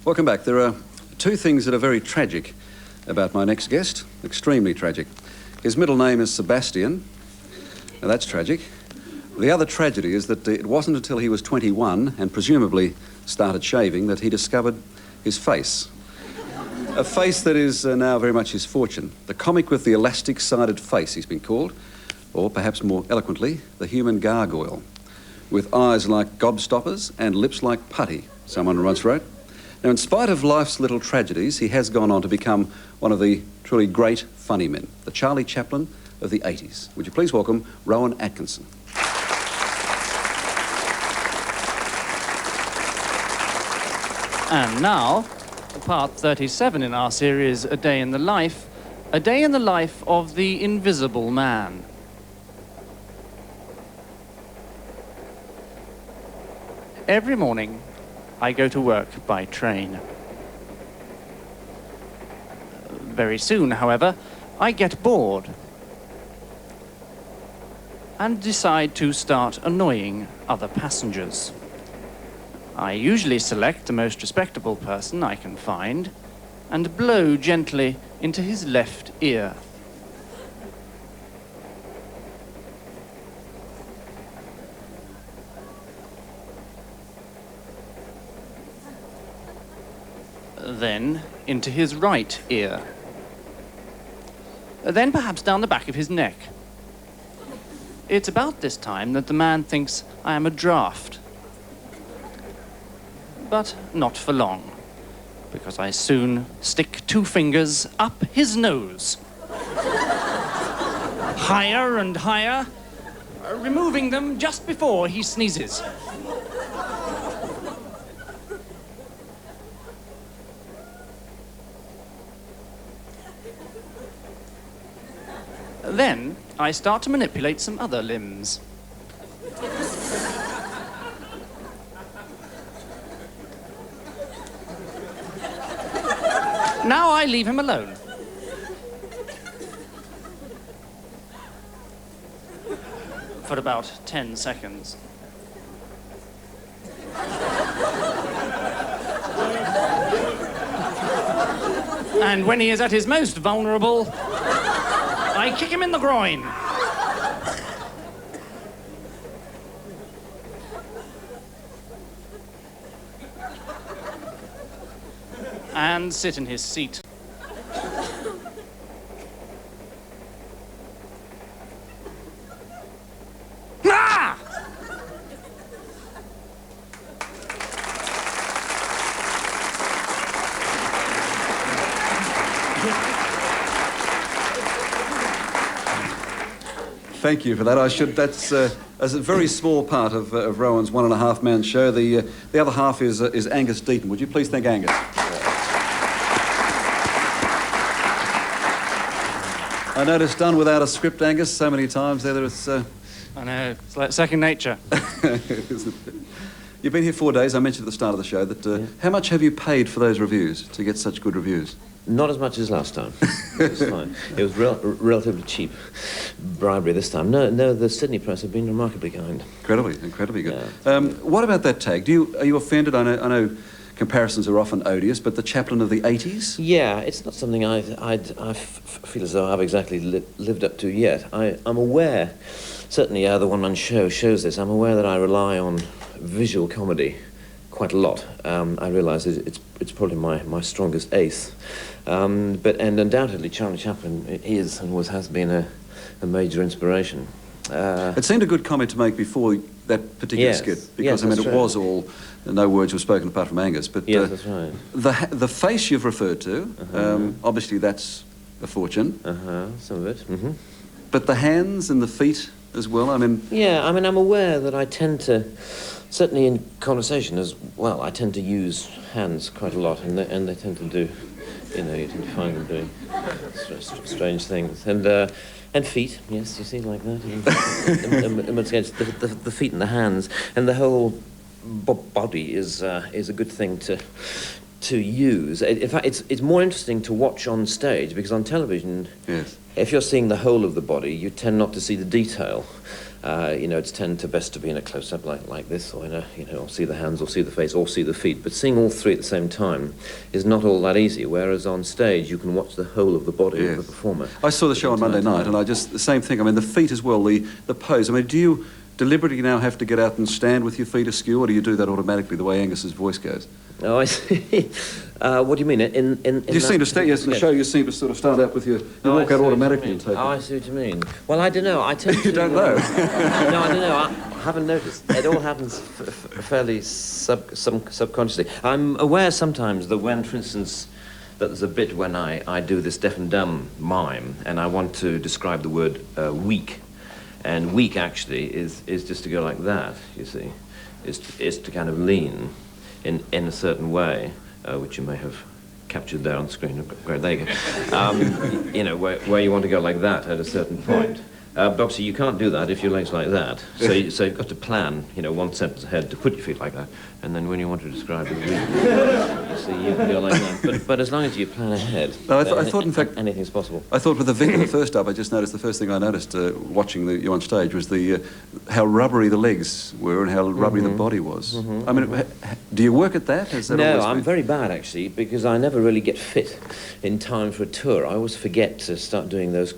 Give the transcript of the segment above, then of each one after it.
Welcome back. There are two things that are very tragic about my next guest. Extremely tragic. His middle name is Sebastian. Now, that's tragic. The other tragedy is that it wasn't until he was 21 and presumably started shaving that he discovered his face. A face that is now very much his fortune. The comic with the elastic-sided face, he's been called, or perhaps more eloquently, the human gargoyle, with eyes like gobstoppers and lips like putty, someone once wrote. Now, in spite of life's little tragedies, he has gone on to become one of the truly great funny men, the Charlie Chaplin of the 80s. Would you please welcome Rowan Atkinson. And now, part 37 in our series, A Day in the Life of the Invisible Man. Every morning, I go to work by train. Very soon, however, I get bored and decide to start annoying other passengers. I usually select the most respectable person I can find and blow gently into his left ear. Then into his right ear. Then perhaps down the back of his neck. It's about this time that the man thinks I am a draft. But not for long, because I soon stick 2 fingers up his nose. Higher and higher, removing them just before he sneezes. Then I start to manipulate some other limbs. Now I leave him alone. For about 10 seconds. And when he is at his most vulnerable, I kick him in the groin. And sit in his seat. Ah! Thank you for that. That's a very small part of Rowan's 1.5-man show. The other half is Angus Deaton. Would you please thank Angus? I noticed done without a script, Angus, so many times there it's... I know, it's like second nature. You've been here 4 days. I mentioned at the start of the show that... How much have you paid for those reviews, to get such good reviews? Not as much as last time. It was fine. It was relatively cheap bribery this time. No, the Sydney press have been remarkably kind. Incredibly good. Yeah. What about that tag? Are you offended? I know comparisons are often odious, but the Chaplin of the 80s? Yeah, it's not something I feel as though I've exactly lived up to yet. I'm aware, certainly the one-man show shows this, I'm aware that I rely on visual comedy quite a lot. I realise it's probably my strongest ace. And undoubtedly Charlie Chaplin is and has been a major inspiration. It seemed a good comment to make before that particular skit, because it was all, no words were spoken apart from Angus, but yes, that's right. The face you've referred to, obviously that's a fortune. Some of it. Mm-hmm. But the hands and the feet as well, I'm aware that I tend to, certainly in conversation as well, I tend to use hands quite a lot, and they tend to do, you tend to find them doing strange things. And feet, yes, you see, like that. The feet and the hands, and the whole body is a good thing to to use. In fact, it's more interesting to watch on stage, because on television, Yes. if you're seeing the whole of the body, you tend not to see the detail. You know, it's best to be in a close-up like this, or or see the hands, or see the face, or see the feet. But seeing all three at the same time is not all that easy. Whereas on stage, you can watch the whole of the body of the performer. I saw the show on Monday night, and the same thing. I mean, the feet as well, the pose. I mean, do you deliberately now have to get out and stand with your feet askew, or do you do that automatically, the way Angus's voice goes? Oh, I see. What do you mean? You seem to stand, yes, in the show, you seem to sort of start out with you walk out automatically and take it. Oh, I see what you mean. Well, I don't know. I tend to... You don't know? No, I don't know. I haven't noticed. It all happens fairly subconsciously. I'm aware sometimes that when, for instance, that there's a bit when I do this deaf and dumb mime, and I want to describe the word weak. And weak, actually, is just to go like that, you see. Is to kind of lean in a certain way, which you may have captured there on screen. Great, there you go. You know, where you want to go like that at a certain point. But obviously you can't do that if your leg's like that. So you've got to plan, one sentence ahead to put your feet like that, and then when you want to describe it, you see, you can go like that. But as long as you plan ahead, no, I thought, in fact, anything's possible. I thought with the Vic in the first up, I just noticed the first thing I noticed watching you on stage was how rubbery the legs were and how rubbery the body was. I mean, do you work at that? No, I'm very bad actually, because I never really get fit in time for a tour. I always forget to start doing those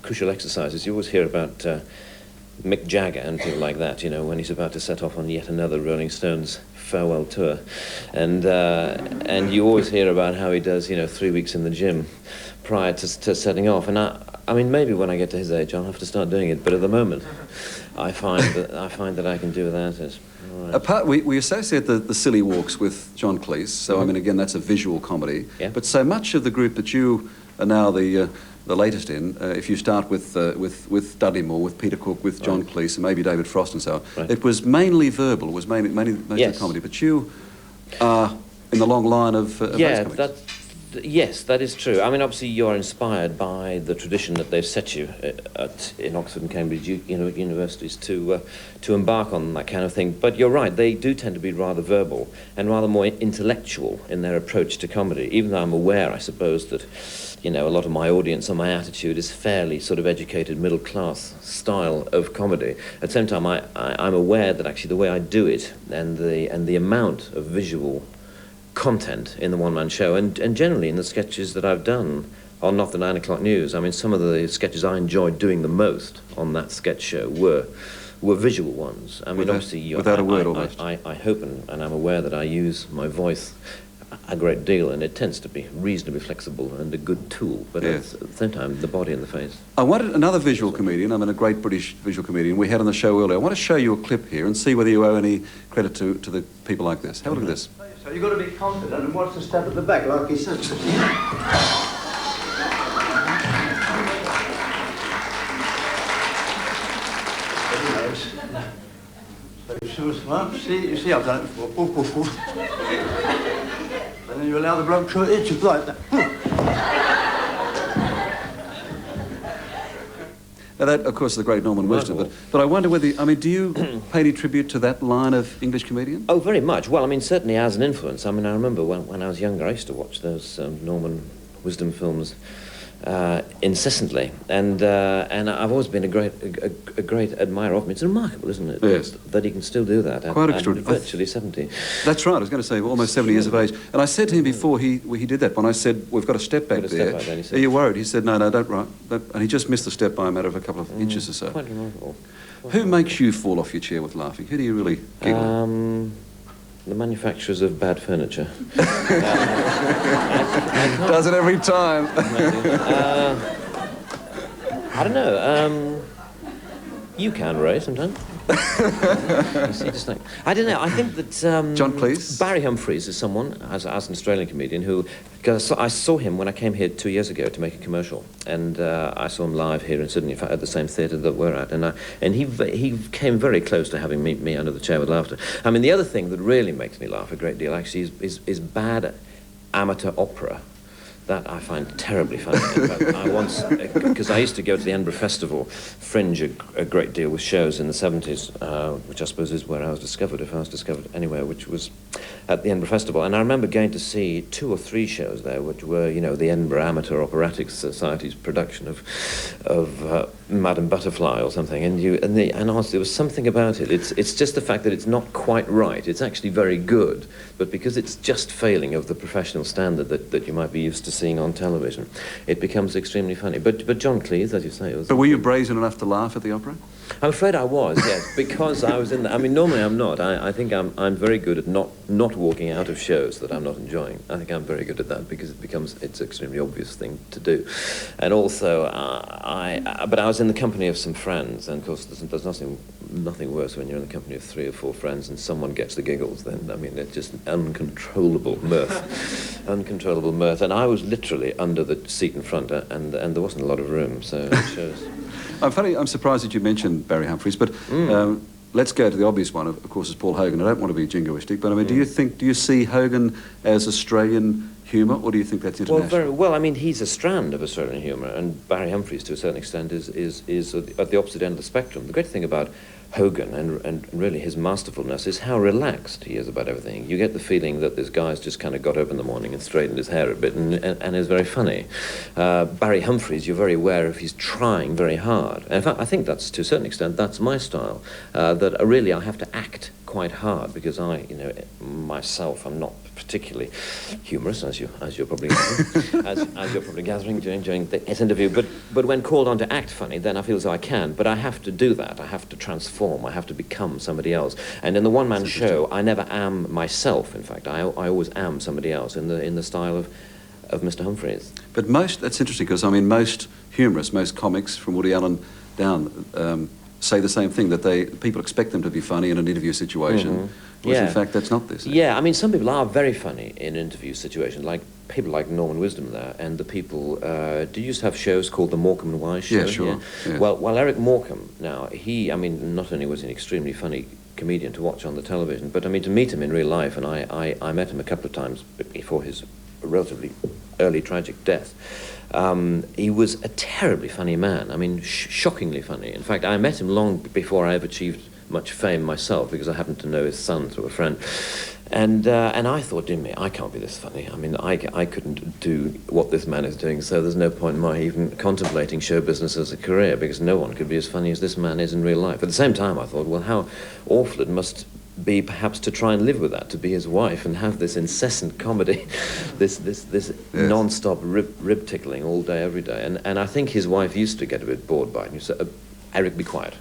crucial exercises. You always hear about Mick Jagger and people like that, when he's about to set off on yet another Rolling Stones farewell tour. And you always hear about how he does, 3 weeks in the gym prior to setting off. And I mean, maybe when I get to his age, I'll have to start doing it. But at the moment, I find that I can do without it. Right. We associate the silly walks with John Cleese, so I mean, again, that's a visual comedy. Yeah. But so much of the group that you are now the latest in, if you start with Dudley Moore, with Peter Cook, with John Cleese, and maybe David Frost and so on, it was mainly verbal, was mainly mostly comedy. But you are in the long line of those comics. Yes, that is true. I mean, obviously, you're inspired by the tradition that they've set you in Oxford and Cambridge universities to embark on that kind of thing. But you're right; they do tend to be rather verbal and rather more intellectual in their approach to comedy. Even though I'm aware, I suppose, that a lot of my audience and my attitude is fairly sort of educated, middle-class style of comedy. At the same time, I'm aware that actually the way I do it and the amount of visual content in the one-man show and generally in the sketches that I've done on Not the 9 O'Clock News. I mean, some of the sketches I enjoyed doing the most on that sketch show were visual ones. I mean, obviously, without a word almost. I hope and I'm aware that I use my voice a great deal, and it tends to be reasonably flexible and a good tool, but at the same time, the body and the face. I wanted another visual comedian, a great British visual comedian we had on the show earlier. I want to show you a clip here and see whether you owe any credit to the people like this. Have a look at this. So you've got to be confident and watch the step at the back, like he said. You see, I've done it before. And then you allow the bloke to hit you like that. Now that, of course, is the great Norman Wisdom, but I wonder whether, do you pay any tribute to that line of English comedian? Oh, very much. Well, I mean, certainly as an influence. I mean, I remember when I was younger, I used to watch those Norman Wisdom films incessantly, and I've always been a great admirer of him. It's remarkable, isn't it? Yes. That he can still do that at virtually 70. That's right. I was going to say almost 70 years of age. And I said to him before he did that, when I said we've got a step back there, are you worried? He said no, don't. And he just missed the step by a matter of a couple of inches or so. Quite remarkable. Who makes you fall off your chair with laughing? Who do you really giggle? The manufacturers of bad furniture. Does it every time. I don't know. You can, Ray, sometimes. You see, just like, I don't know. I think that John Cleese? Barry Humphries is someone, as an Australian comedian, who I saw him when I came here 2 years ago to make a commercial, and I saw him live here in Sydney, in fact, at the same theatre that we're at, and he came very close to having me under the chair with laughter. I mean, the other thing that really makes me laugh a great deal actually is bad amateur opera. That I find terribly funny. In fact, I once, because I used to go to the Edinburgh Festival Fringe a great deal with shows in the 70s, which I suppose is where I was discovered, if I was discovered anywhere, which was at the Edinburgh Festival, and I remember going to see 2 or 3 shows there, which were, you know, the Edinburgh Amateur Operatic Society's production of Madame Butterfly or something, and honestly, there was something about it. It's just the fact that it's not quite right. It's actually very good, but because it's just failing of the professional standard that you might be used to seeing on television, it becomes extremely funny. But John Cleese, as you say, was... But were you brazen enough to laugh at the opera? I'm afraid I was, yes, because I was in the... I mean, normally I'm not. I think I'm very good at not walking out of shows that I'm not enjoying. I think I'm very good at that because it's an extremely obvious thing to do. And also, but I was in the company of some friends, and of course there's nothing worse when you're in the company of 3 or 4 friends and someone gets the giggles. Then, I mean, it's just uncontrollable mirth. Uncontrollable mirth. And I was literally under the seat in front, and there wasn't a lot of room, so it shows. I'm surprised that you mentioned Barry Humphries, but let's go to the obvious one, of course, is Paul Hogan. I don't want to be jingoistic, but I mean, do you see Hogan as Australian humour, or do you think that's international? Well, very well. I mean, he's a strand of Australian humour, and Barry Humphries, to a certain extent, is at the opposite end of the spectrum. The great thing about Hogan and really his masterfulness is how relaxed he is about everything. You get the feeling that this guy's just kind of got up in the morning and straightened his hair a bit and is very funny. Barry Humphries, you're very aware of he's trying very hard. And in fact, I think that's, to a certain extent, that's my style. That really I have to act quite hard because myself, I'm not particularly humorous, as you're probably gathering during this interview. But when called on to act funny, then I feel as though I can. But I have to do that. I have to transform. I have to become somebody else. And in the one-man show, I never am myself. In fact, I always am somebody else in the style of Mr. Humphries. But that's interesting because I mean most humorists, most comics from Woody Allen down. Say the same thing, that people expect them to be funny in an interview situation, whereas in fact that's not this. Yeah, I mean, some people are very funny in interview situations, like people like Norman Wisdom there, and the people, do you used to have shows called the Morecambe and Wise show? Yeah, sure. Yeah. Yeah. Well, Eric Morecambe, now, I mean, not only was he an extremely funny comedian to watch on the television, but I mean, to meet him in real life, and I met him a couple of times before his relatively early tragic death. He was a terribly funny man. I mean, shockingly funny. In fact, I met him long before I ever achieved much fame myself, because I happened to know his son through a friend. And I thought, dear me, I can't be this funny. I mean, I couldn't do what this man is doing, so there's no point in my even contemplating show business as a career, because no one could be as funny as this man is in real life. At the same time, I thought, well, how awful it must be perhaps to try and live with that, to be his wife and have this incessant comedy, this non-stop rib tickling all day, every day. And I think his wife used to get a bit bored by it. And you said, Eric, be quiet.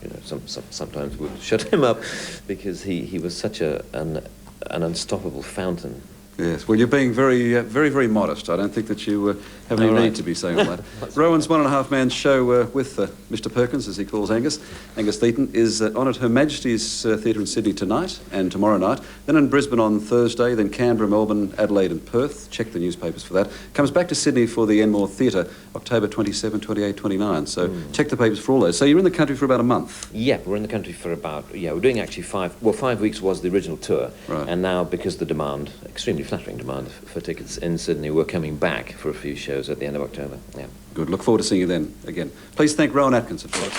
You know, sometimes would shut him up because he was such an unstoppable fountain. Yes, well, you're being very, very modest. I don't think that you have any need to be saying all that. Rowan's 1.5-man show with Mr. Perkins, as he calls Angus Theaton, is on at Her Majesty's Theatre in Sydney tonight and tomorrow night, then in Brisbane on Thursday, then Canberra, Melbourne, Adelaide and Perth. Check the newspapers for that. Comes back to Sydney for the Enmore Theatre, October 27, 28, 29. So check the papers for all those. So you're in the country for about a month? Yeah, we're in the country for about, we're doing actually 5 weeks was the original tour. Right. And now, because the demand, extremely flattering demand for tickets in Sydney, we're coming back for a few shows at the end of October. Yeah. Good. Look forward to seeing you then again. Please thank Rowan Atkinson for it.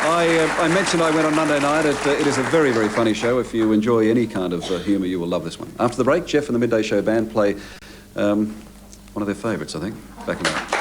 I mentioned I went on Monday night. It is a very, very funny show. If you enjoy any kind of humour, you will love this one. After the break, Jeff and the Midday Show band play one of their favourites, I think. Back in a minute.